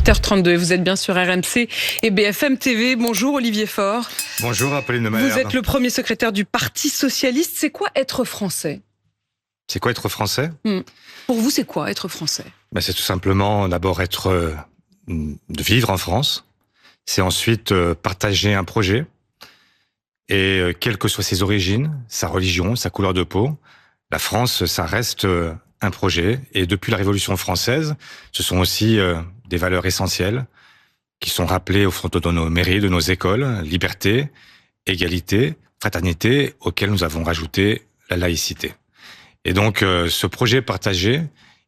8h32, vous êtes bien sur RMC et BFM TV. Bonjour Olivier Faure. Bonjour Apolline de Malherbe. Vous êtes le premier secrétaire du Parti Socialiste. C'est quoi être français ? C'est quoi être français ? Pour vous, c'est quoi être français ? C'est tout simplement d'abord de vivre en France. C'est ensuite partager un projet. Et quelles que soient ses origines, sa religion, sa couleur de peau, la France, ça reste un projet. Et depuis la Révolution française, ce sont aussi des valeurs essentielles qui sont rappelées au front de nos mairies, de nos écoles. Liberté, égalité, fraternité, auxquelles nous avons rajouté la laïcité. Et donc, ce projet partagé,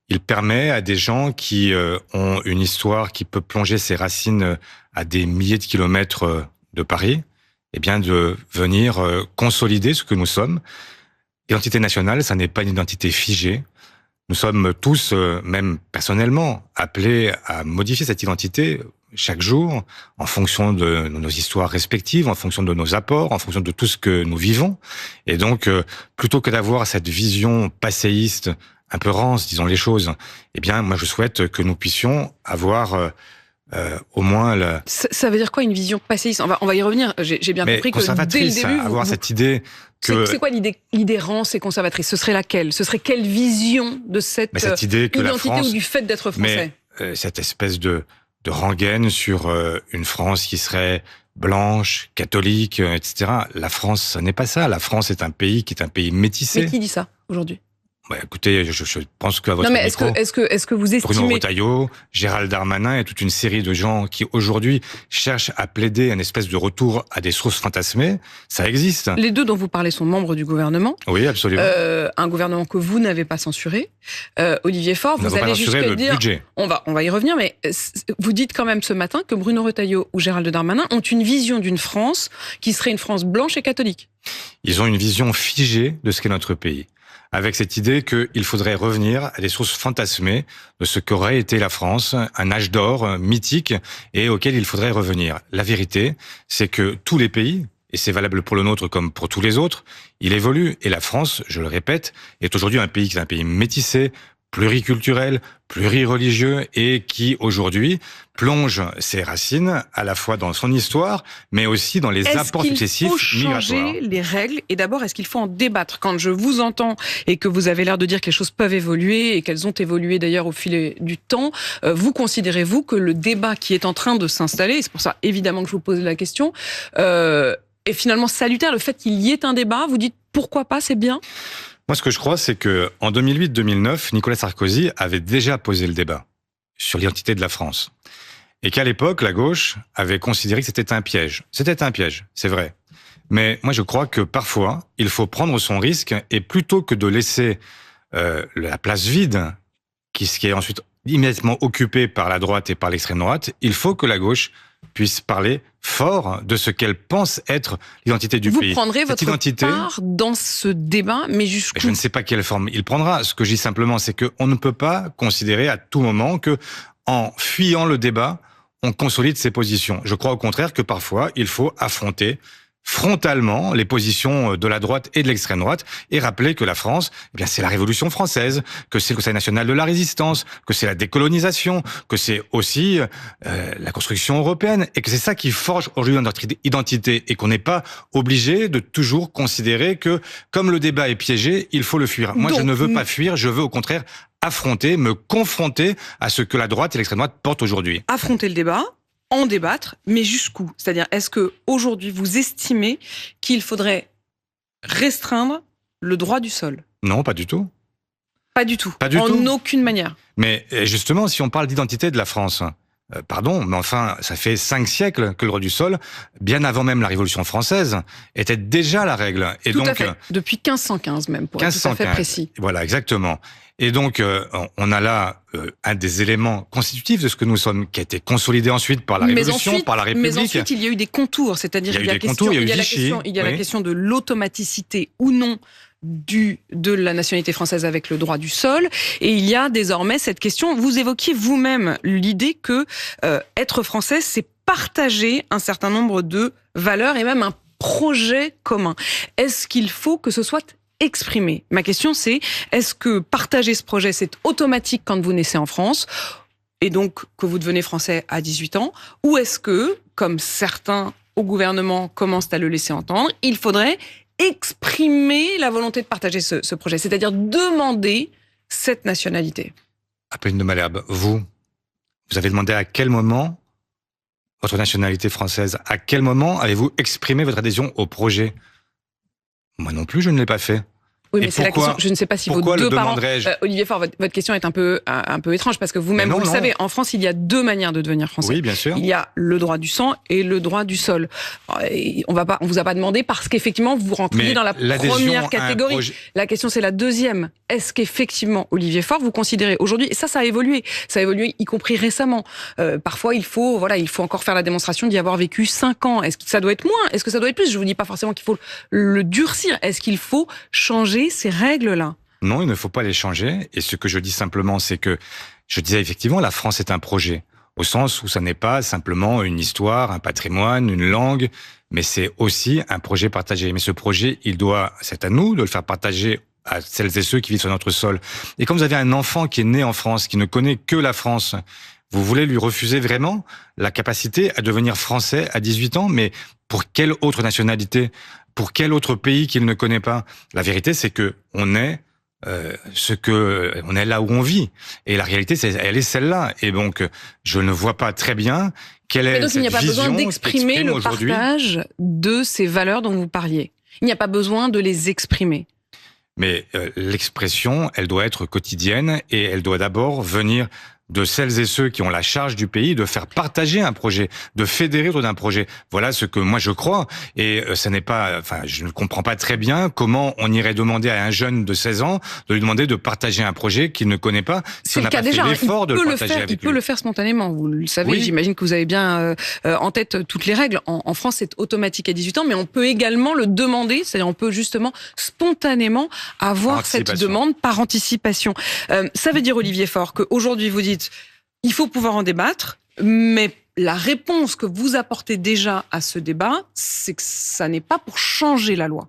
il permet à des gens qui ont une histoire qui peut plonger ses racines à des milliers de kilomètres de Paris, de venir consolider ce que nous sommes. L'identité nationale, ça n'est pas une identité figée. Nous sommes tous, même personnellement, appelés à modifier cette identité chaque jour, en fonction de nos histoires respectives, en fonction de nos apports, en fonction de tout ce que nous vivons. Et donc, plutôt que d'avoir cette vision passéiste, un peu rance, disons les choses, moi je souhaite que nous puissions avoir au moins Ça veut dire quoi une vision passéiste ? On va y revenir. J'ai bien compris que dès le début, avoir cette idée que... C'est quoi l'idée rance et conservatrice ? Ce serait laquelle ? Ce serait quelle vision de cette idée que identité la France, ou du fait d'être français ? Cette espèce de rengaine sur une France qui serait blanche, catholique, etc. La France, ça n'est pas ça. La France est un pays qui est un pays métissé. Mais qui dit ça aujourd'hui ? Écoutez, je pense qu'à votre micro, est-ce que vous estimez... Bruno Retailleau, Gérald Darmanin et toute une série de gens qui aujourd'hui cherchent à plaider un espèce de retour à des sources fantasmées, ça existe. Les deux dont vous parlez sont membres du gouvernement. Oui, absolument. Un gouvernement que vous n'avez pas censuré. Olivier Faure, vous allez jusqu'à dire... Budget. On va y revenir, mais vous dites quand même ce matin que Bruno Retailleau ou Gérald Darmanin ont une vision d'une France qui serait une France blanche et catholique. Ils ont une vision figée de ce qu'est notre pays, avec cette idée qu'il faudrait revenir à des sources fantasmées de ce qu'aurait été la France, un âge d'or mythique et auquel il faudrait revenir. La vérité, c'est que tous les pays, et c'est valable pour le nôtre comme pour tous les autres, il évolue. Et la France, je le répète, est aujourd'hui un pays qui est un pays métissé, pluriculturel, plurireligieux et qui aujourd'hui plonge ses racines à la fois dans son histoire, mais aussi dans les apports successifs migratoires. Est-ce qu'il faut changer les règles ? Et d'abord, est-ce qu'il faut en débattre ? Quand je vous entends et que vous avez l'air de dire que les choses peuvent évoluer et qu'elles ont évolué d'ailleurs au fil du temps, vous considérez-vous que le débat qui est en train de s'installer, et c'est pour ça évidemment que je vous pose la question, est finalement salutaire, le fait qu'il y ait un débat, vous dites pourquoi pas, c'est bien ? Moi, ce que je crois, c'est que en 2008-2009, Nicolas Sarkozy avait déjà posé le débat sur l'identité de la France. Et qu'à l'époque, la gauche avait considéré que c'était un piège. C'était un piège, c'est vrai. Mais moi, je crois que parfois, il faut prendre son risque et plutôt que de laisser la place vide, qui est ensuite immédiatement occupée par la droite et par l'extrême droite, il faut que la gauche puisse parler fort de ce qu'elle pense être l'identité du pays. Vous prendrez votre part dans ce débat, mais jusqu'où ? Je ne sais pas quelle forme il prendra. Ce que je dis simplement, c'est qu'on ne peut pas considérer à tout moment que, en fuyant le débat, on consolide ses positions. Je crois au contraire que parfois, il faut affronter frontalement les positions de la droite et de l'extrême droite et rappeler que la France, c'est la Révolution française, que c'est le Conseil national de la résistance, que c'est la décolonisation, que c'est aussi la construction européenne et que c'est ça qui forge aujourd'hui notre identité et qu'on n'est pas obligé de toujours considérer que comme le débat est piégé, il faut le fuir. Moi, je ne veux pas fuir, je veux au contraire affronter, me confronter à ce que la droite et l'extrême droite portent aujourd'hui. Affronter le débat, en débattre, mais jusqu'où ? C'est-à-dire, est-ce que aujourd'hui vous estimez qu'il faudrait restreindre le droit du sol ? Non, pas du tout. Pas du tout. Pas du tout. En aucune manière. Mais justement, si on parle d'identité de la France, pardon, mais enfin, ça fait 5 siècles que le droit du sol, bien avant même la Révolution française, était déjà la règle. Et tout donc, à fait. Depuis 1515 même, pour être tout à fait précis. Voilà, exactement. Et donc, on a là un des éléments constitutifs de ce que nous sommes, qui a été consolidé ensuite par la Révolution, par la République. Mais ensuite, il y a eu des contours, c'est-à-dire il y a la question de l'automaticité ou non de la nationalité française avec le droit du sol, et il y a désormais cette question. Vous évoquiez vous-même l'idée que être français, c'est partager un certain nombre de valeurs et même un projet commun. Est-ce qu'il faut que ce soit exprimé ? Ma question c'est, est-ce que partager ce projet, c'est automatique quand vous naissez en France ? et donc que vous devenez français à 18 ans, ou est-ce que, comme certains au gouvernement commencent à le laisser entendre, il faudrait exprimer la volonté de partager ce projet, c'est-à-dire demander cette nationalité? Apolline de Malherbe, vous avez demandé à quel moment votre nationalité française? À quel moment avez-vous exprimé votre adhésion au projet? Moi non plus, je ne l'ai pas fait. Oui, mais c'est la question. Je ne sais pas si vos deux parents... Olivier Faure, votre question est un peu étrange, parce que vous-même, vous le savez, en France, il y a deux manières de devenir français. Oui, bien sûr. Il y a le droit du sang et le droit du sol. On vous a pas demandé parce qu'effectivement, vous rentriez dans la première catégorie. La question, c'est la deuxième. Est-ce qu'effectivement, Olivier Faure, vous considérez aujourd'hui, et ça a évolué. Ça a évolué, y compris récemment. Parfois, il faut encore faire la démonstration d'y avoir vécu 5 ans. Est-ce que ça doit être moins? Est-ce que ça doit être plus? Je vous dis pas forcément qu'il faut le durcir. Est-ce qu'il faut changer ces règles-là? Non, il ne faut pas les changer. Et ce que je dis simplement, c'est que je disais effectivement, la France est un projet, au sens où ça n'est pas simplement une histoire, un patrimoine, une langue, mais c'est aussi un projet partagé. Mais ce projet, c'est à nous de le faire partager à celles et ceux qui vivent sur notre sol. Et quand vous avez un enfant qui est né en France, qui ne connaît que la France, vous voulez lui refuser vraiment la capacité à devenir français à 18 ans? Mais pour quelle autre nationalité? Pour quel autre pays qu'il ne connaît pas? La vérité, c'est que on est on est là où on vit. Et la réalité, elle est celle-là. Et donc, je ne vois pas très bien quelle est cette vision. Il n'y a pas besoin d'exprimer le partage de ces valeurs dont vous parliez. Il n'y a pas besoin de les exprimer. Mais l'expression, elle doit être quotidienne et elle doit d'abord venir de celles et ceux qui ont la charge du pays, de faire partager un projet, de fédérer autour d'un projet. Voilà ce que moi je crois. Et ça n'est pas, je ne comprends pas très bien comment on irait demander à un jeune de 16 ans de lui demander de partager un projet qu'il ne connaît pas. Si on n'a pas fait l'effort de le partager avec lui. Il peut le faire spontanément. Vous le savez. Oui. J'imagine que vous avez bien en tête toutes les règles. En France, c'est automatique à 18 ans, mais on peut également le demander. C'est-à-dire, on peut justement spontanément avoir cette demande par anticipation. Ça veut dire, Olivier Faure, qu'aujourd'hui vous dites il faut pouvoir en débattre, mais la réponse que vous apportez déjà à ce débat, c'est que ça n'est pas pour changer la loi.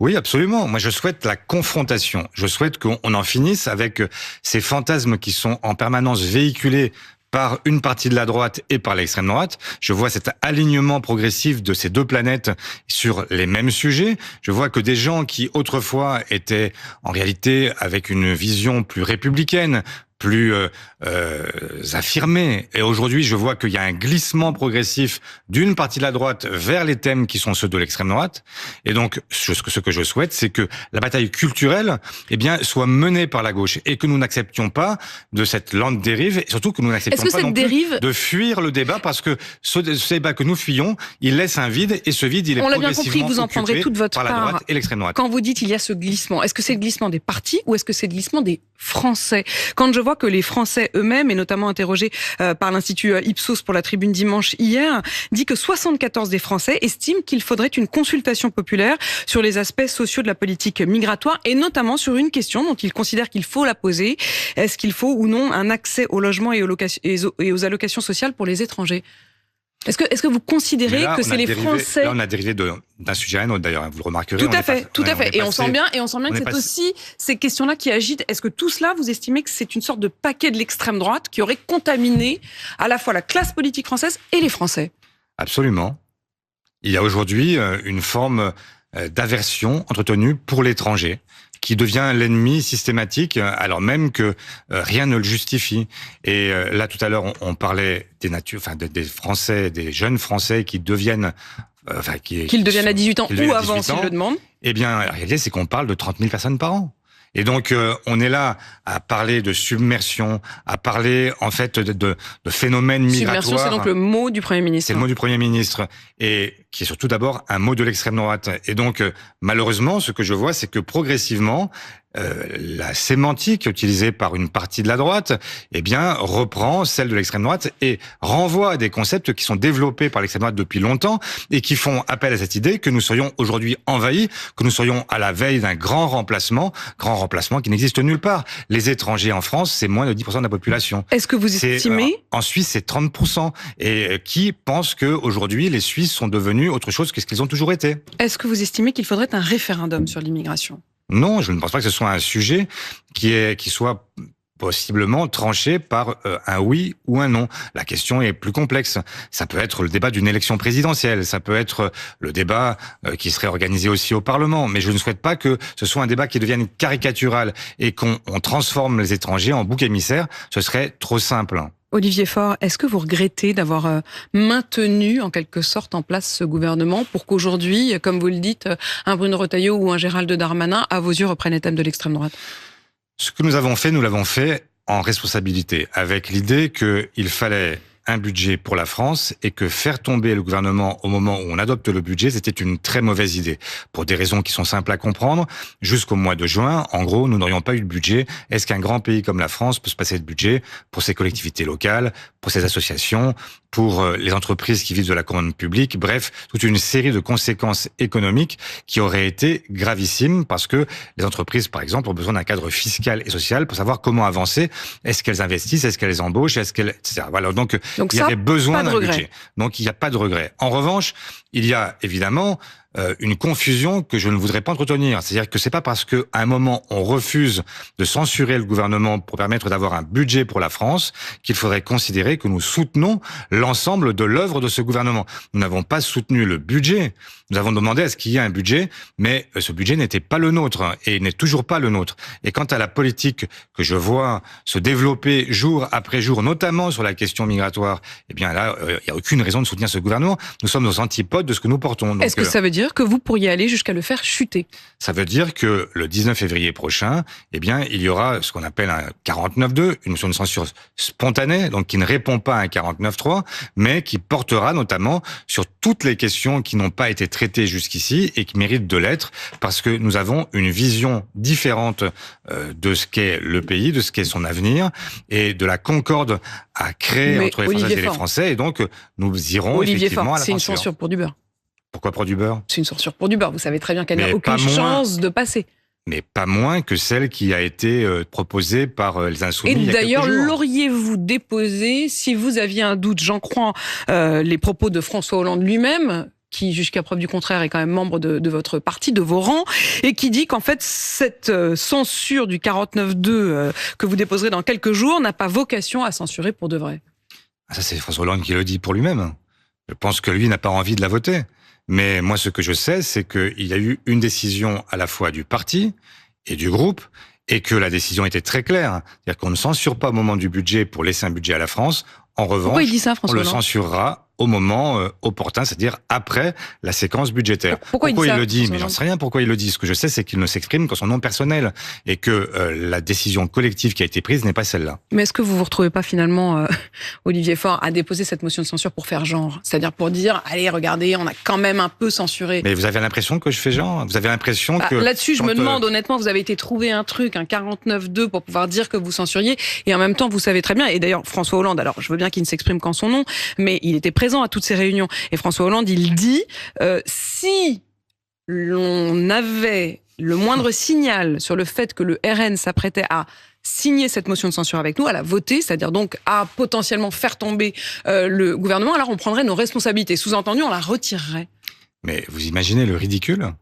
Oui, absolument. Moi, je souhaite la confrontation. Je souhaite qu'on en finisse avec ces fantasmes qui sont en permanence véhiculés par une partie de la droite et par l'extrême droite. Je vois cet alignement progressif de ces deux planètes sur les mêmes sujets. Je vois que des gens qui autrefois étaient en réalité avec une vision plus républicaine, plus affirmé. Et aujourd'hui, je vois qu'il y a un glissement progressif d'une partie de la droite vers les thèmes qui sont ceux de l'extrême droite. Et donc, ce que je souhaite, c'est que la bataille culturelle, soit menée par la gauche et que nous n'acceptions pas de cette lente dérive, et surtout que nous n'acceptions pas non plus de fuir le débat, parce que ce débat que nous fuyons, il laisse un vide, et ce vide, il est progressivement occupé. On l'a bien compris, vous en prendrez toute votre part par la droite et l'extrême droite. Quand vous dites il y a ce glissement, est-ce que c'est le glissement des partis ou est-ce que c'est le glissement des Français? Quand je vois que les Français eux-mêmes, et notamment interrogés par l'Institut Ipsos pour la Tribune dimanche hier, dit que 74 des Français estiment qu'il faudrait une consultation populaire sur les aspects sociaux de la politique migratoire, et notamment sur une question dont ils considèrent qu'il faut la poser. Est-ce qu'il faut ou non un accès au logement et aux allocations sociales pour les étrangers? Est-ce que vous considérez que c'est les Français... Là, on a dérivé d'un sujet à un autre, d'ailleurs, vous le remarquerez. Tout à fait. Et on sent bien que c'est aussi ces questions-là qui agitent. Est-ce que tout cela, vous estimez que c'est une sorte de paquet de l'extrême droite qui aurait contaminé à la fois la classe politique française et les Français? Absolument. Il y a aujourd'hui une forme d'aversion entretenue pour l'étranger, qui devient l'ennemi systématique, alors même que rien ne le justifie. Et là, tout à l'heure, on parlait des Français, des jeunes Français qui deviennent... qu'ils deviennent à 18 ans ou avant, s'ils le demandent. Eh bien, la réalité, c'est qu'on parle de 30 000 personnes par an. Et donc, on est là à parler de submersion, à parler, en fait, de phénomènes migratoires. Submersion, c'est donc le mot du Premier ministre. C'est le mot du Premier ministre. Et qui est surtout d'abord un mot de l'extrême droite. Et donc, malheureusement, ce que je vois, c'est que progressivement, la sémantique utilisée par une partie de la droite, reprend celle de l'extrême droite et renvoie à des concepts qui sont développés par l'extrême droite depuis longtemps et qui font appel à cette idée que nous serions aujourd'hui envahis, que nous serions à la veille d'un grand remplacement qui n'existe nulle part. Les étrangers en France, c'est moins de 10% de la population. Est-ce que vous estimez... En Suisse, c'est 30%. Et qui pense que aujourd'hui les Suisses sont devenus autre chose que ce qu'ils ont toujours été? Est-ce que vous estimez qu'il faudrait un référendum sur l'immigration? Non, je ne pense pas que ce soit un sujet qui soit possiblement tranché par un oui ou un non. La question est plus complexe. Ça peut être le débat d'une élection présidentielle, ça peut être le débat qui serait organisé aussi au Parlement, mais je ne souhaite pas que ce soit un débat qui devienne caricatural et qu'on transforme les étrangers en bouc émissaire. Ce serait trop simple. Olivier Faure, est-ce que vous regrettez d'avoir maintenu en quelque sorte en place ce gouvernement pour qu'aujourd'hui, comme vous le dites, un Bruno Retailleau ou un Gérald Darmanin, à vos yeux, reprennent les thèmes de l'extrême droite ? Ce que nous l'avons fait en responsabilité, avec l'idée qu'il fallait un budget pour la France et que faire tomber le gouvernement au moment où on adopte le budget, c'était une très mauvaise idée. Pour des raisons qui sont simples à comprendre, jusqu'au mois de juin, en gros, nous n'aurions pas eu de budget. Est-ce qu'un grand pays comme la France peut se passer de budget pour ses collectivités locales, pour ses associations, pour les entreprises qui vivent de la commande publique, bref, toute une série de conséquences économiques qui auraient été gravissimes parce que les entreprises, par exemple, ont besoin d'un cadre fiscal et social pour savoir comment avancer. Est-ce qu'elles investissent, est-ce qu'elles embauchent, etc. Voilà. Donc il y avait besoin d'un budget. Donc il n'y a pas de regret. En revanche, il y a évidemment une confusion que je ne voudrais pas entretenir. C'est-à-dire que c'est pas parce qu'à un moment on refuse de censurer le gouvernement pour permettre d'avoir un budget pour la France qu'il faudrait considérer que nous soutenons l'ensemble de l'œuvre de ce gouvernement. Nous n'avons pas soutenu le budget. Nous avons demandé à ce qu'il y ait un budget, mais ce budget n'était pas le nôtre et n'est toujours pas le nôtre. Et quant à la politique que je vois se développer jour après jour, notamment sur la question migratoire, eh bien là, il n'y a aucune raison de soutenir ce gouvernement. Nous sommes aux antipodes de ce que nous portons. Donc, est-ce que ça veut dire que vous pourriez aller jusqu'à le faire chuter ? Ça veut dire que le 19 février prochain, eh bien, il y aura ce qu'on appelle un 49.2, une motion de censure spontanée, donc qui ne répond pas à un 49.3, mais qui portera notamment sur toutes les questions qui n'ont pas été traitées jusqu'ici et qui méritent de l'être, parce que nous avons une vision différente de ce qu'est le pays, de ce qu'est son avenir, et de la concorde à créer entre les Françaises et les Français, et donc nous irons effectivement à la censure. C'est une censure pour du beurre. Pourquoi pour du beurre ? C'est une censure pour du beurre. Vous savez très bien qu'elle n'a aucune chance de passer. Mais pas moins que celle qui a été proposée par les Insoumis. Et d'ailleurs, l'auriez-vous déposée si vous aviez un doute ? J'en crois les propos de François Hollande lui-même, qui, jusqu'à preuve du contraire, est quand même membre de votre parti, de vos rangs, et qui dit qu'en fait, cette censure du 49.2 que vous déposerez dans quelques jours n'a pas vocation à censurer pour de vrai. Ça, c'est François Hollande qui le dit pour lui-même. Je pense que lui n'a pas envie de la voter. Mais moi, ce que je sais, c'est qu'il y a eu une décision à la fois du parti et du groupe, et que la décision était très claire. C'est-à-dire qu'on ne censure pas au moment du budget pour laisser un budget à la France. En revanche, pourquoi il dit ça, François on le censurera au moment opportun, c'est-à-dire après la séquence budgétaire. Pourquoi il le dit? Mais j'en sais rien pourquoi il le dit. Ce que je sais, c'est qu'il ne s'exprime qu'en son nom personnel et que la décision collective qui a été prise n'est pas celle-là. Mais est-ce que vous vous retrouvez pas finalement, Olivier Faure, à déposer cette motion de censure pour faire genre? C'est-à-dire pour dire, allez, regardez, on a quand même un peu censuré. Mais vous avez l'impression que je fais genre? Vous avez l'impression que... Là-dessus, je me demande, honnêtement, vous avez été trouver un truc, un 49.2 pour pouvoir dire que vous censuriez, et en même temps, vous savez très bien, et d'ailleurs, François Hollande, alors je veux bien qu'il ne s'exprime qu'en son nom, mais il était présent à toutes ces réunions. Et François Hollande, il dit, si l'on avait le moindre signal sur le fait que le RN s'apprêtait à signer cette motion de censure avec nous, à la voter, c'est-à-dire donc à potentiellement faire tomber le gouvernement, alors on prendrait nos responsabilités. Sous-entendu, on la retirerait. Mais vous imaginez le ridicule ?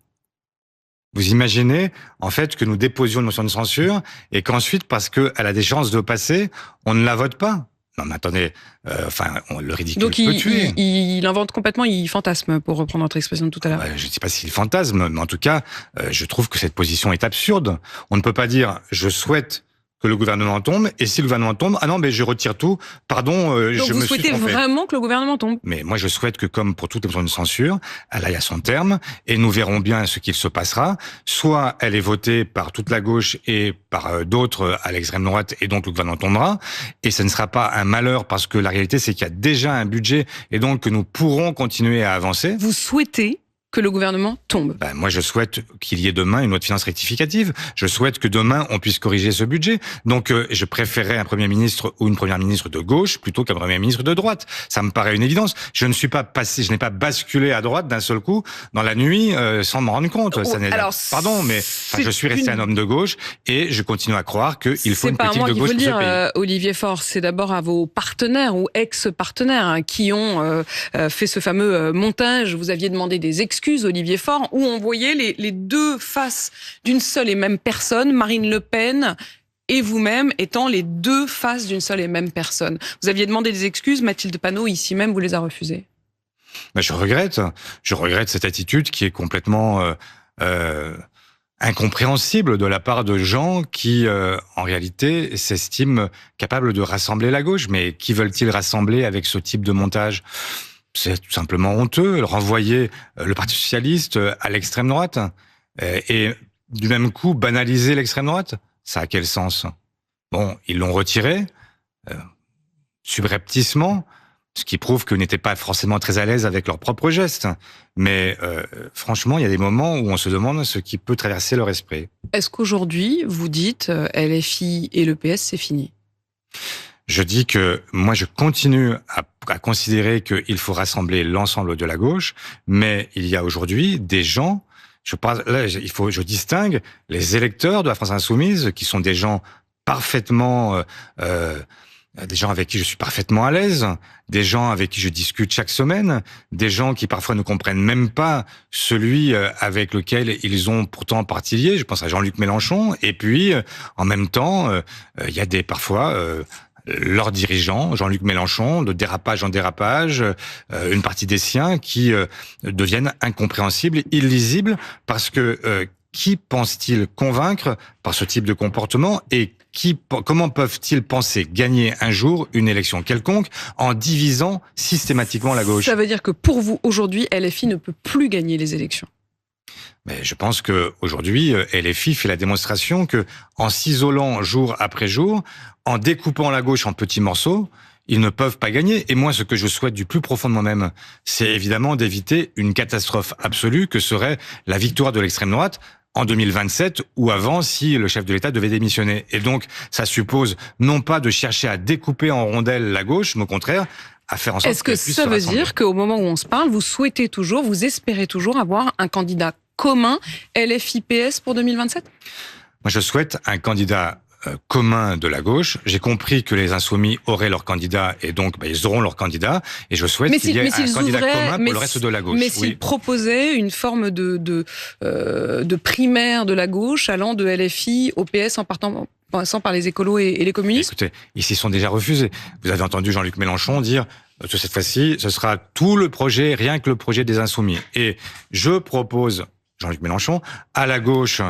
Vous imaginez, en fait, que nous déposions une motion de censure et qu'ensuite, parce qu'elle a des chances de passer, on ne la vote pas ? Non, mais attendez, le ridicule donc peut tuer. Il invente complètement, il fantasme, pour reprendre votre expression de tout à l'heure. Je ne sais pas s'il fantasme, mais en tout cas, je trouve que cette position est absurde. On ne peut pas dire « je souhaite que le gouvernement tombe » et si le gouvernement tombe, « ah non, mais je retire tout, pardon, je me suis trompé ». Donc vous souhaitez vraiment que le gouvernement tombe ? Mais moi, je souhaite que, comme pour toute motion de censure, elle aille à son terme et nous verrons bien ce qu'il se passera. Soit elle est votée par toute la gauche et par d'autres à l'extrême droite et donc le gouvernement tombera. Et ce ne sera pas un malheur parce que la réalité, c'est qu'il y a déjà un budget et donc que nous pourrons continuer à avancer. Vous souhaitez que le gouvernement tombe? Moi, je souhaite qu'il y ait demain une loi de finances rectificative. Je souhaite que demain, on puisse corriger ce budget. Donc, je préférerais un Premier ministre ou une Première ministre de gauche plutôt qu'un Premier ministre de droite. Ça me paraît une évidence. Je n'ai pas basculé à droite d'un seul coup dans la nuit sans m'en rendre compte. Pardon, mais je suis resté un homme de gauche et je continue à croire qu'il faut une politique de gauche pour ce pays. Olivier Faure, c'est d'abord à vos partenaires ou ex-partenaires qui ont fait ce fameux montage. Vous aviez demandé des excuses, Olivier Faure, où on voyait les deux faces d'une seule et même personne, Marine Le Pen et vous-même étant les deux faces d'une seule et même personne. Vous aviez demandé des excuses, Mathilde Panot, ici même, vous les a refusées. Ben, je regrette cette attitude qui est complètement incompréhensible de la part de gens qui, en réalité, s'estiment capables de rassembler la gauche. Mais qui veulent-ils rassembler avec ce type de montage ? C'est tout simplement honteux, renvoyer le Parti socialiste à l'extrême droite et du même coup banaliser l'extrême droite. Ça a quel sens ? Bon, ils l'ont retiré subrepticement, ce qui prouve qu'ils n'étaient pas forcément très à l'aise avec leurs propres gestes. Mais franchement, il y a des moments où on se demande ce qui peut traverser leur esprit. Est-ce qu'aujourd'hui, vous dites LFI et le PS, c'est fini ? Je dis que moi, je continue à considérer qu'il faut rassembler l'ensemble de la gauche, mais il y a aujourd'hui des gens... je distingue les électeurs de la France Insoumise, qui sont des gens parfaitement, des gens avec qui je suis parfaitement à l'aise, des gens avec qui je discute chaque semaine, des gens qui parfois ne comprennent même pas celui avec lequel ils ont pourtant parti lié. Je pense à Jean-Luc Mélenchon. Et puis, en même temps, il y a parfois leurs dirigeants, Jean-Luc Mélenchon, de dérapage en dérapage, une partie des siens qui deviennent incompréhensibles, illisibles, parce que qui pense-t-il convaincre par ce type de comportement et comment peuvent-ils penser gagner un jour une élection quelconque en divisant systématiquement la gauche ? Ça veut dire que pour vous, aujourd'hui, LFI ne peut plus gagner les élections. Mais je pense que aujourd'hui, LFI fait la démonstration que, en s'isolant jour après jour, en découpant la gauche en petits morceaux, ils ne peuvent pas gagner. Et moi, ce que je souhaite du plus profond de moi-même, c'est évidemment d'éviter une catastrophe absolue que serait la victoire de l'extrême droite en 2027 ou avant, si le chef de l'État devait démissionner. Et donc, ça suppose non pas de chercher à découper en rondelles la gauche, mais au contraire, à faire en sorte qu'elle puisse se rassembler. Est-ce que ça veut dire qu'au moment où on se parle, vous souhaitez toujours, vous espérez toujours avoir un candidat commun LFI-PS pour 2027 ? Moi, je souhaite un candidat commun de la gauche. J'ai compris que les Insoumis auraient leur candidat et donc ils auront leur candidat. Et je souhaite qu'il y ait un candidat commun pour le reste de la gauche. Mais s'ils proposaient une forme de primaire de la gauche allant de LFI au PS en passant par les écolos et les communistes ? Écoutez, ils s'y sont déjà refusés. Vous avez entendu Jean-Luc Mélenchon dire que cette fois-ci, ce sera tout le projet, rien que le projet des Insoumis. Et je propose... Jean-Luc Mélenchon, à la gauche,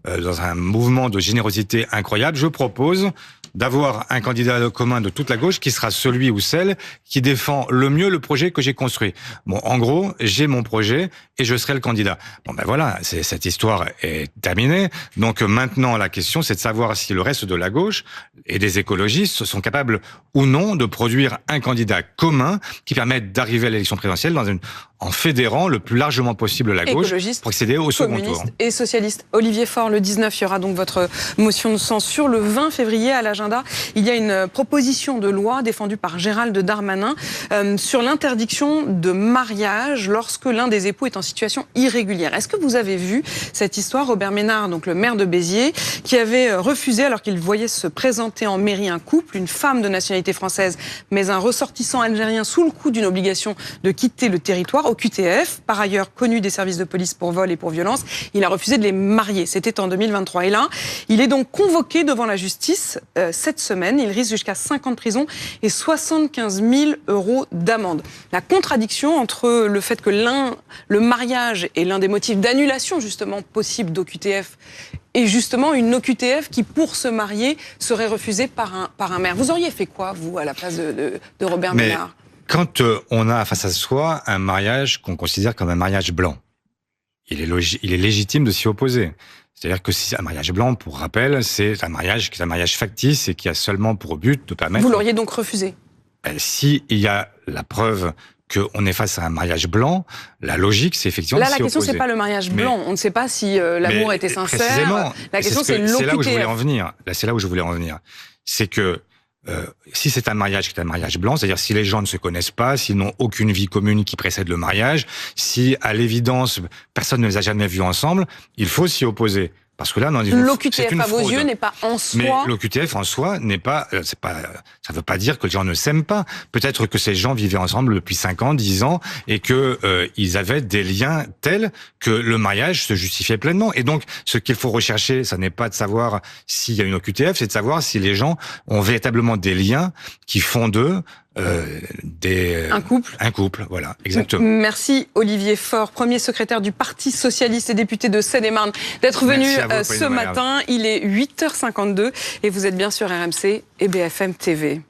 dans un mouvement de générosité incroyable, je propose d'avoir un candidat commun de toute la gauche qui sera celui ou celle qui défend le mieux le projet que j'ai construit. Bon, en gros, j'ai mon projet et je serai le candidat. Bon, ben voilà, cette histoire est terminée. Donc maintenant, la question, c'est de savoir si le reste de la gauche et des écologistes sont capables ou non de produire un candidat commun qui permette d'arriver à l'élection présidentielle en fédérant le plus largement possible la gauche pour accéder au second tour. Et socialiste. Olivier Faure, le 19, il y aura donc votre motion de censure. Le 20 février, à l'agenda, il y a une proposition de loi défendue par Gérald Darmanin sur l'interdiction de mariage lorsque l'un des époux est en situation irrégulière. Est-ce que vous avez vu cette histoire ? Robert Ménard, donc le maire de Béziers, qui avait refusé, alors qu'il voyait se présenter en mairie un couple, une femme de nationalité française, mais un ressortissant algérien sous le coup d'une obligation de quitter le territoire, au QTF, par ailleurs connu des services de police pour vol et pour violence. Il a refusé de les marier. C'était en 2023. Et là, il est donc convoqué devant la justice cette semaine. Il risque jusqu'à 5 ans de prison et 75 000 € d'amende. La contradiction entre le fait que le mariage est l'un des motifs d'annulation justement possible d'OQTF et justement une OQTF qui, pour se marier, serait refusée par un maire. Vous auriez fait quoi, vous, à la place de Robert Ménard ? Quand on a face à soi un mariage qu'on considère comme un mariage blanc, il est légitime de s'y opposer. C'est-à-dire que si un mariage blanc, pour rappel, c'est un mariage qui est un mariage factice et qui a seulement pour but de permettre... Vous l'auriez donc refusé ? Si il y a la preuve qu'on est face à un mariage blanc, la logique, c'est effectivement de s'y opposer. Là, la question, c'est pas le mariage blanc. On ne sait pas si l'amour était sincère. Précisément. La question, c'est l'OQTF. C'est là où je voulais en venir. C'est là où je voulais en venir. C'est que si c'est un mariage qui est un mariage blanc, c'est-à-dire si les gens ne se connaissent pas, s'ils n'ont aucune vie commune qui précède le mariage, si à l'évidence personne ne les a jamais vus ensemble, il faut s'y opposer. Parce que là, l'OQTF à vos yeux n'est pas en soi. Mais l'OQTF en soi n'est pas, ça veut pas dire que les gens ne s'aiment pas. Peut-être que ces gens vivaient ensemble depuis 5 ans, 10 ans, et que ils avaient des liens tels que le mariage se justifiait pleinement. Et donc, ce qu'il faut rechercher, ça n'est pas de savoir s'il y a une OQTF, c'est de savoir si les gens ont véritablement des liens qui font d'eux un couple, voilà, exactement. Merci Olivier Faure, premier secrétaire du Parti socialiste et député de Seine-et-Marne, d'être venu ce matin. Il est 8h52 et vous êtes bien sur RMC et BFM TV.